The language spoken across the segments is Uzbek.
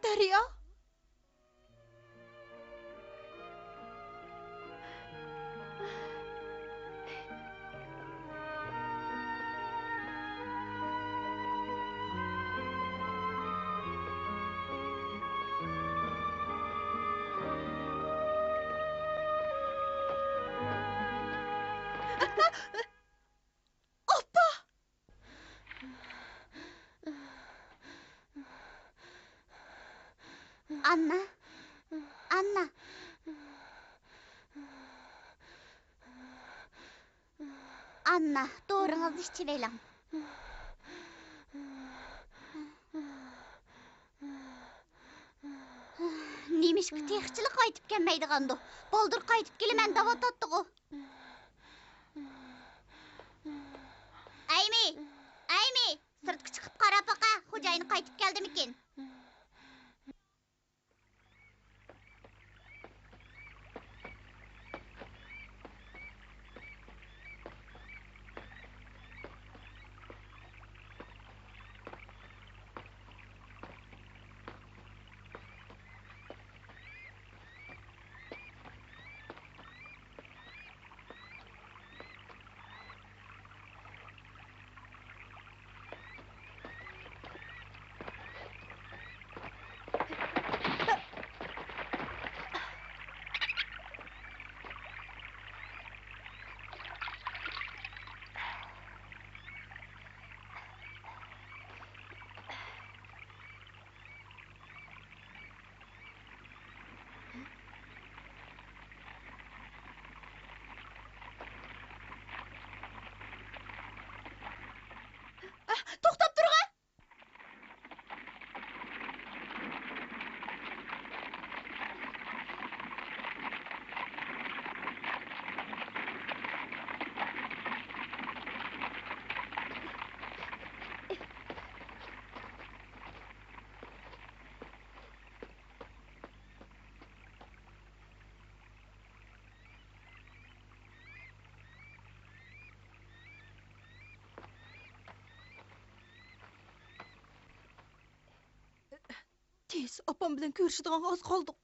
Daryo? Anna. Anna. Anna, doğrunuzu içiveling. Nemishki texchilik qaytib kelmaydigandu. Boldir qaytib kelaman davotatdigu. Aymi, Aymi, sirtga chiqib qarab baqa, xo'jayini qaytib keldimikin? To'xtab turg'in! Tez, opam bilan ko'rishadigan oz qoldik.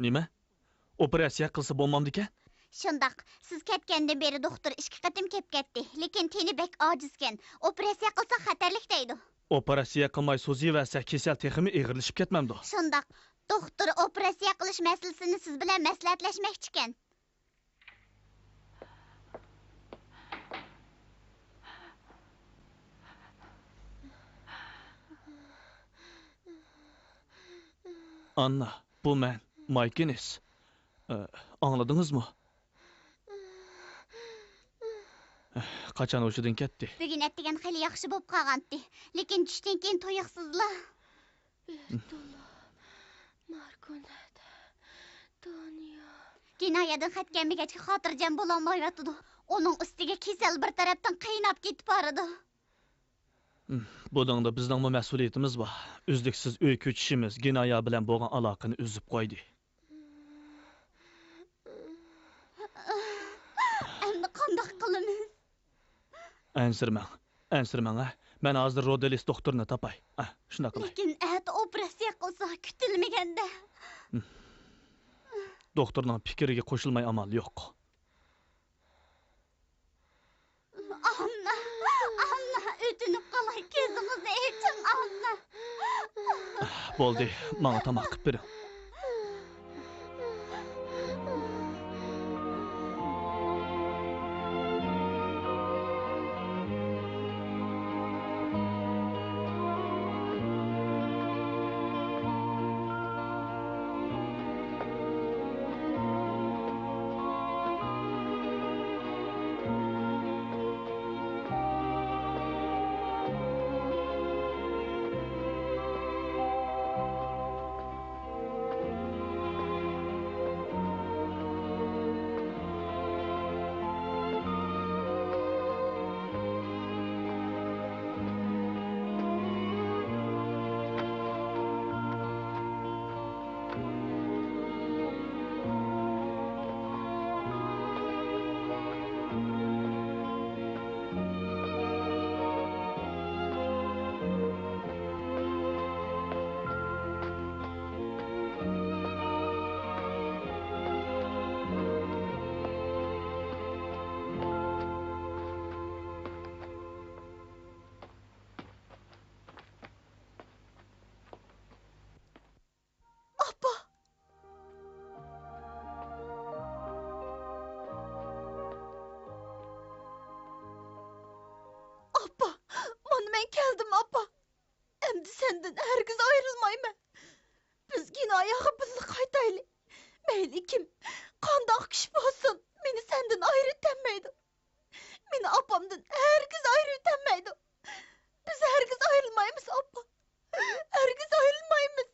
Nima? Operatsiya qilsa bo'lmamdi-ekan? Shundaq, siz ketgandan beri doktor 2 qatim kelib ketdi, lekin teni bek ojizkan. Operatsiya qilsa xatarlik deydi. Operatsiya qilmay so'ziyversa, kasal texmi eg'irlashib ketmamdi. Shundaq, doktor operatsiya qilish masalasini siz bilan maslahatlashmoqchi ekan. Anna, bu men, Mike Innes. Anladingizmi? Qachon o'shidan ketdi? Bugun atdigan xeyli yaxshi bo'lib qolgandi, lekin tushdan keyin to'yiqsizlar. Markonat. Dunyo. Kinoyadan xat kelmagach xotirjam bo'la olmayotdi. Uning ustiga kasal bir tarafdan qaynab ketib boradi. Budingda bizning mas'uliyatimiz bor. Uzluksiz uy ko'chishimiz Ginoya bilan bo'lgan aloqani uzib qo'ydi. Endi qanday qilamiz? Ansirmang, Men hozir Rodelis doktorni topay. Shuna qilay. Lekin at operatsiya qilsa kutilmaganda. Doktorning fikriga qo'shilmay amal yo'q. Anna, o'tinib qolay, ko'zingizni oching, Anna. Bo'ldi, menga tomoq qilib bering. geldim apa. Endi senden herkes ayrılmayma. Biz yine ayağı birlik kaytaylı. Meyli kim, kandak kiş olsun. Beni senden ayrı etmeydi. Beni apamdan herkes ayrı etmeydi. Biz herkes ayrılmayımız apa. Herkes ayrılmayımız.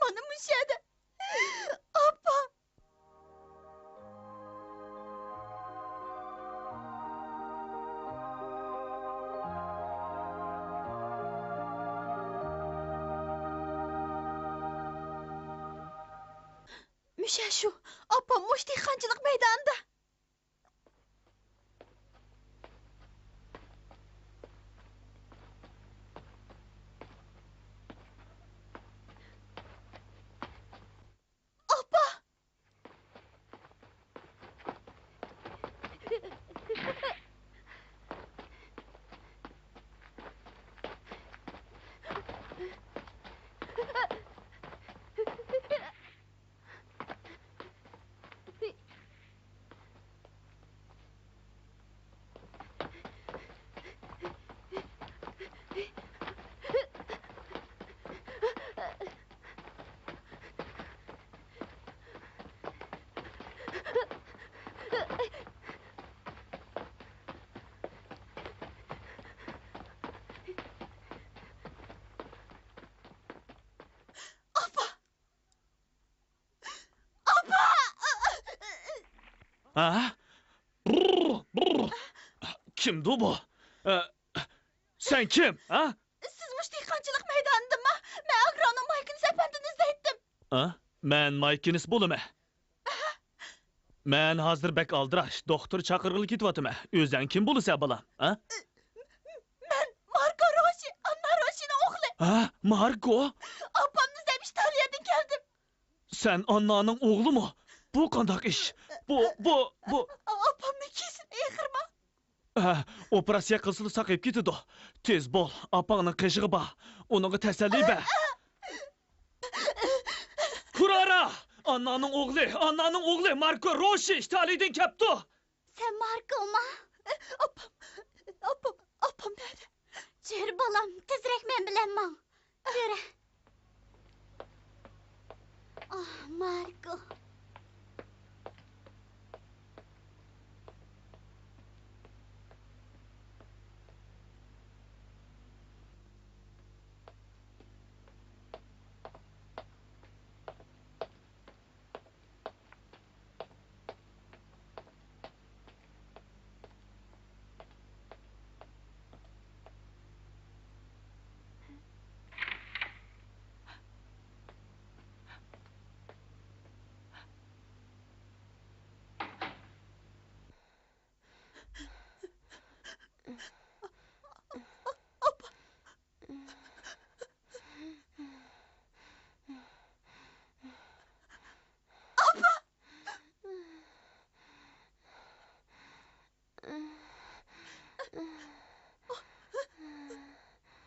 Bana müşahede. Apa. Müşah şu, apam muştihkancılık meydanında. Apa! Ha? Brr, brr. Kimdi bu? Sen kim? Ha? Siz muştihkancılık meydanında mı? Ben agronom Maykınız efendinizle ettim. Ha? Men Maykiniz bulume. Men hazır bek aldıraş. Doktor çakırgılı gitvatime. Özden kim bulusa balam? Ha? Ben Marco Roshi, Anna Roshi'nin oğlu. Ha? Marco? Apamız demiş Talya'dan geldim. Sen Anna'nın oğlu mu? Bu kandak iş. Bu. Apamın ikisini yıkırma. Operasiya kılsılı sakıp gitidi. Tez bol. Apağının kışığı ba. Onu teselli be. Kurara! Anna'nın oğlu Marco Roshi İtalya'dan kepti. Sen Marco ma? Apam nerede? Jür balam, tezrek men bilen man. Jüre. Ah, Marco.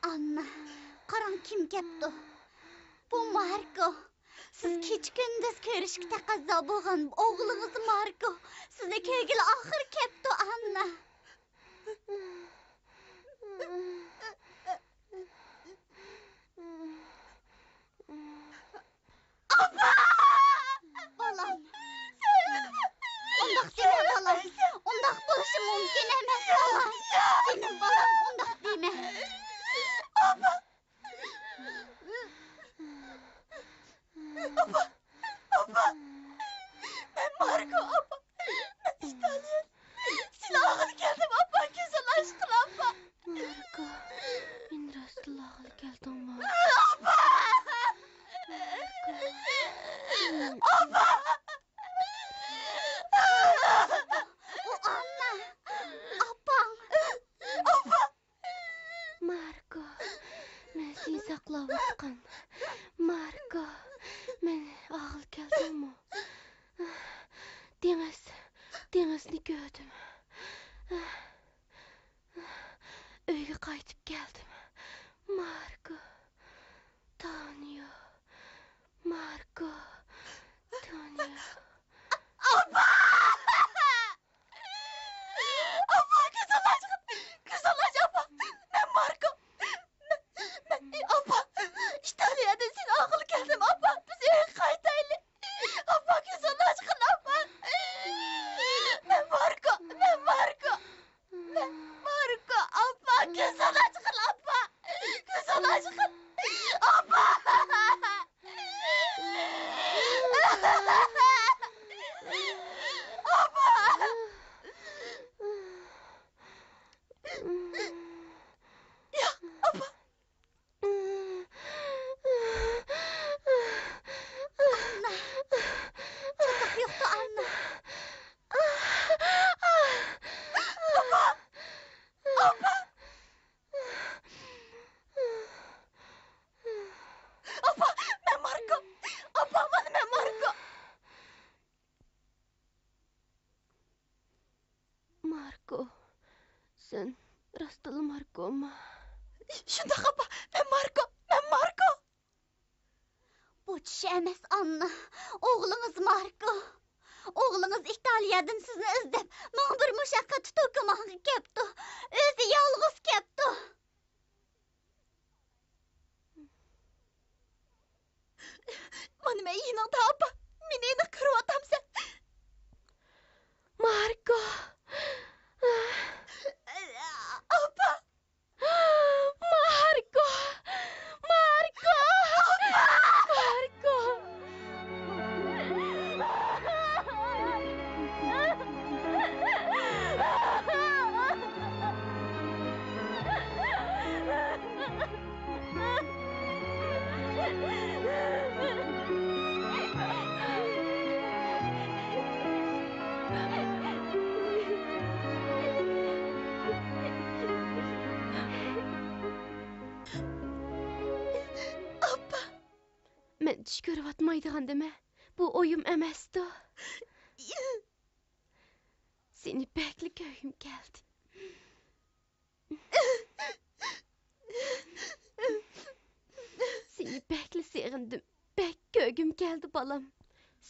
Anna, qaran kim kepti? Bu Marco. Siz keç gündüz körüşkü taqazza bolğan oğlunuz Marco. Sizni köygüli ahir kepti Anna. Balam. Ondaq deme balam. Ondaq bolışı mümkün emas balam. Benim balam ondaq deme. Ben Marco apa. Ben İtalyan. Silahlı geldim apa. Güzel aşkın apa. Marco. Ben silahlı geldim apa. O Anna. Apang. Marco. Ben seni saklab atqan. Marco. Men ağıl geldim mi? Dengizni gördüm. Öyge qaytıp geldim. Marco. Tanya. Marco. Tanya. Apa! Apa güzel aşkım. Güzel aşkım. Ben Marco. Shundaq apa, men Marko. Bu tush emas Anna. Oğlunuz Marco. Oğlunuz İtalyadan sizni izlab, men bir mushaqqat to'kimoqqa kepti. O'zi yolg'iz kepti. Mana men yiningda apa, meni endi qiryotamsan. Marco. Apa, Marco. Marco. Marco. apa. Men tush ko'ryapmaydigandimi? Bu o'yim emasdi. Seni bekli ko'yim keldi. Seni bekli sevgindim. Bek ko'gim keldi balam.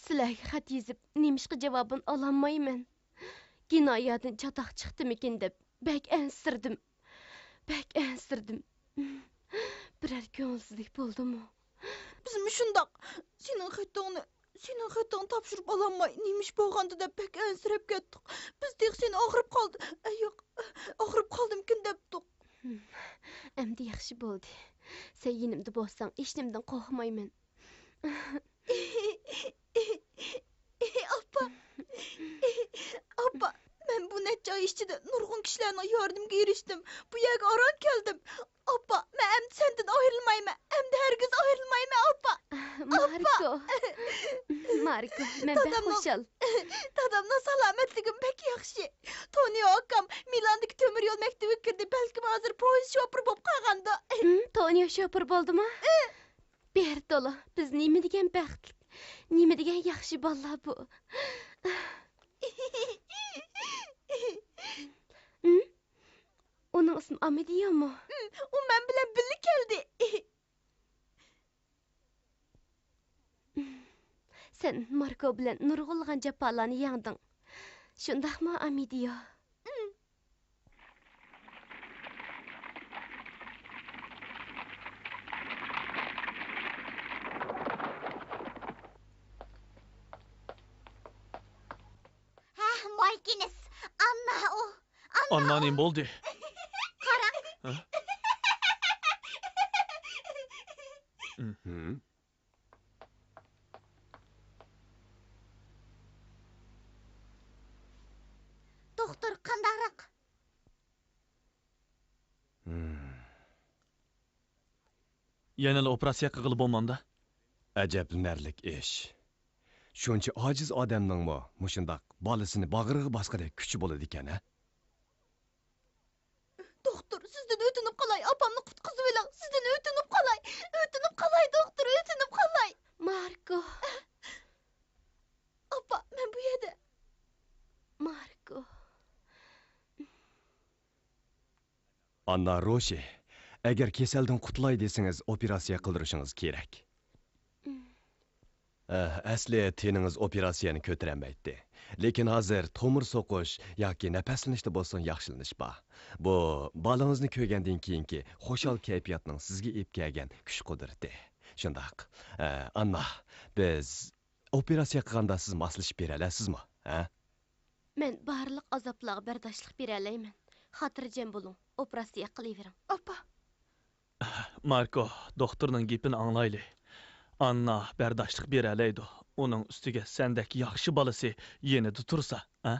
Sizlarga xat yezib, nemishqa javobini ololmayman. Kinoyadan chataq chiqdimikin deb bek ansirdim. Birer ko'ngilsizlik bo'ldimi? Bizim shundaq. Sening xatingni topshirib ololmay, nemish bo'lgandi deb bek ansirab ketdik. Biz dek seni og'rib qoldi. Yo'q, og'rib qoldimkin debdik. Endi yaxshi bo'ldi. Sen yinimda bo'lsang, hech nimdan qo'rqmayman. Apa, men bu necha oy ichida nurg'un kishilarning yordamiga erishdim. Bu yerga oron keldim. Apa, men endi sendan ayrilmayman. Endi hargiz ayrilmayman, apa. Marco, men bek xushal. Dadamning salomatligim bek yaxshi. Tonio akam Milandagi temir yo'l maktabiga kirdi. Balkim hozir poyezd shofir bo'lib qolganda. Tonio shofir bo'ldimi? Bertola, biz nima degan baxtli, nima degan yaxshi bolalar bu. Uning ismi Amedio'mi? U men bilan birga keldi. Sen Marco bilan nurg'ulg'an jafolarni yengding. Shundaqmi, Amedio? Markines. Anna o. Annaning bo'ldi. Doktor qandaqroq? Yana operatsiya qilib bo'lmanda. Ajablanarlik ish. Shuncha ojiz odamningmi mushundaq bolasini bag'riga bosqidek kuchi bo'ladi ekan, ha? Doktor, sizdan o'tinib qolay, opamni qutqizib oling. Sizdan o'tinib qolay. Doktor, o'tinib qolay. Marco. Apa, men bu yerda. Marco. Anna Roshi, agar kasaldan qutulay desangiz operatsiya qildirishingiz kerak. Asli teningiz operatsiyani ko'tarolmaydi. Lekin hozir tomir so'qish yoki nafaslanishda bo'lsin yaxshilanish bor. Bu bolangizni ko'rgandan keyingi xo'shal kayfiyatning sizga ep kelgan kuch-qudrati. Shundaq. Anna, biz operatsiya qilganda siz moslashib bera olasizmi, ha? Men barliq azoblarga bardoshlik bera olmayman. Xotirjam bo'ling. Operatsiya qilavering. Apa, Marco, doktorning gapini anglayli. Anna bardoshlik bera oladi. Uning ustiga sendek yaxshi bolasi yenida tursa, ha?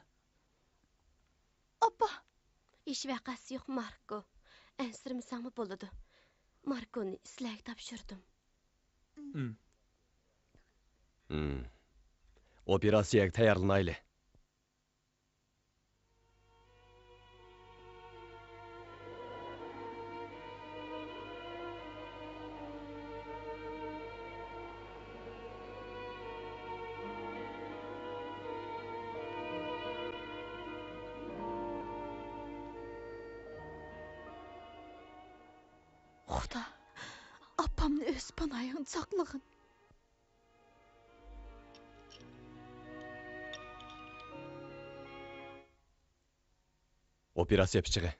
apa. Hech vaqasi yo'q, Marco. Ansirmasam bo'ladi. Marconi sizlarga topshirdim. Operatsiyaga tayyorlanaylik. Xudo, opamni o'z panoyig'ida saqlag'in. Operatsiya pichig'i.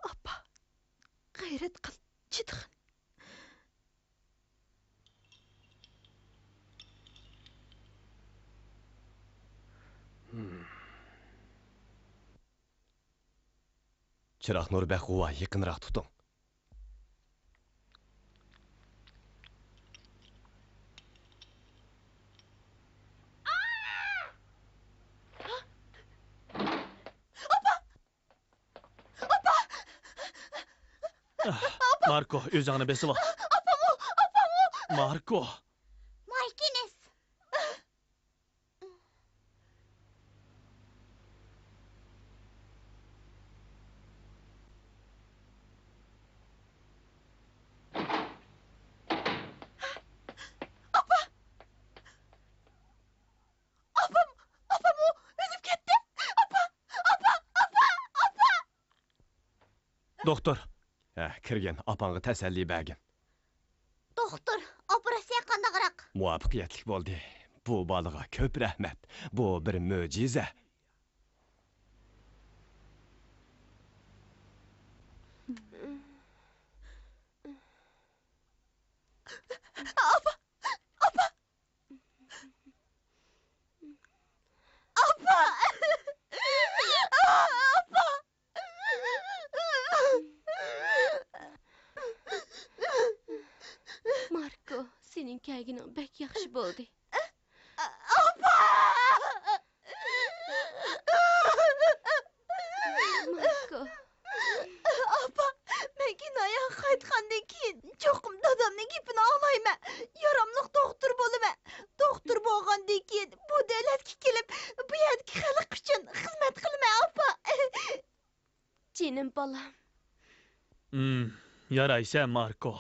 Opa, g'ayrat qil, chidg'in. Chiroq Nurbek g'uva yaqinroq tuting. Marko, o'zingni besib ol. Marko. Maykines. Opam o o'lib ketdi. Doktor, Kirgin, opangga tasalli bergin. Doktor, operatsiya qandaqroq? Muvaffaqiyatli bo'ldi. Bu bolaga ko'p rahmat. Bu bir mo'jiza. Marko, sening kaygining bek yaxshi bo'ldi. Marko, Opa, men kinoyaga qaytgandan keyin cho'qim dadamning gapini anglayman. Yaramliq doktor bo'laman. Doktor bo'lgandan keyin bu davlatga kelib, bu yerdagi xalq uchun xizmat qilaman, opa. jinim bolam. yaraysan Marko.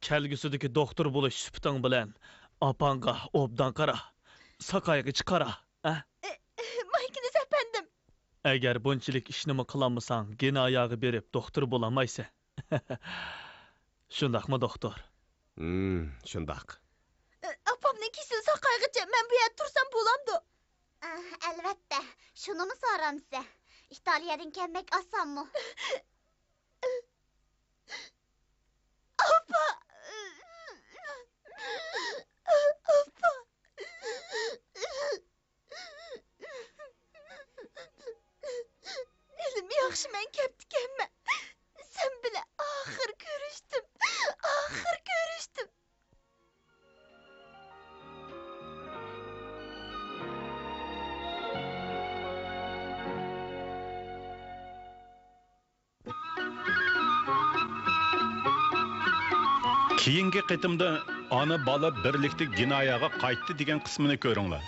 Kelgusidagi doktor bo'lish suputing bilan opangga obdan qara. Saqayga chiqara, a? Maykiniz efendim. Agar bunchalik ishnimi qilolmasang, gina oyog'i berib doktor bo'lamaysan. Shundaqmi, doktor? Shundoq. Opamning kesin saqaygacha men bu yerda tursam bo'lamdi. Albatta, shunimi so'ramsa? İtalyadan kelmek osonmi? Opa. Opa. Elim yaxshi men keptikanman. Sen bilan oxir ko'rishdim. Oxir ko'rishdim. Keyingi qitimda ana bola birlikda Ginoyaga qaytdi degan qismini ko'ringlar.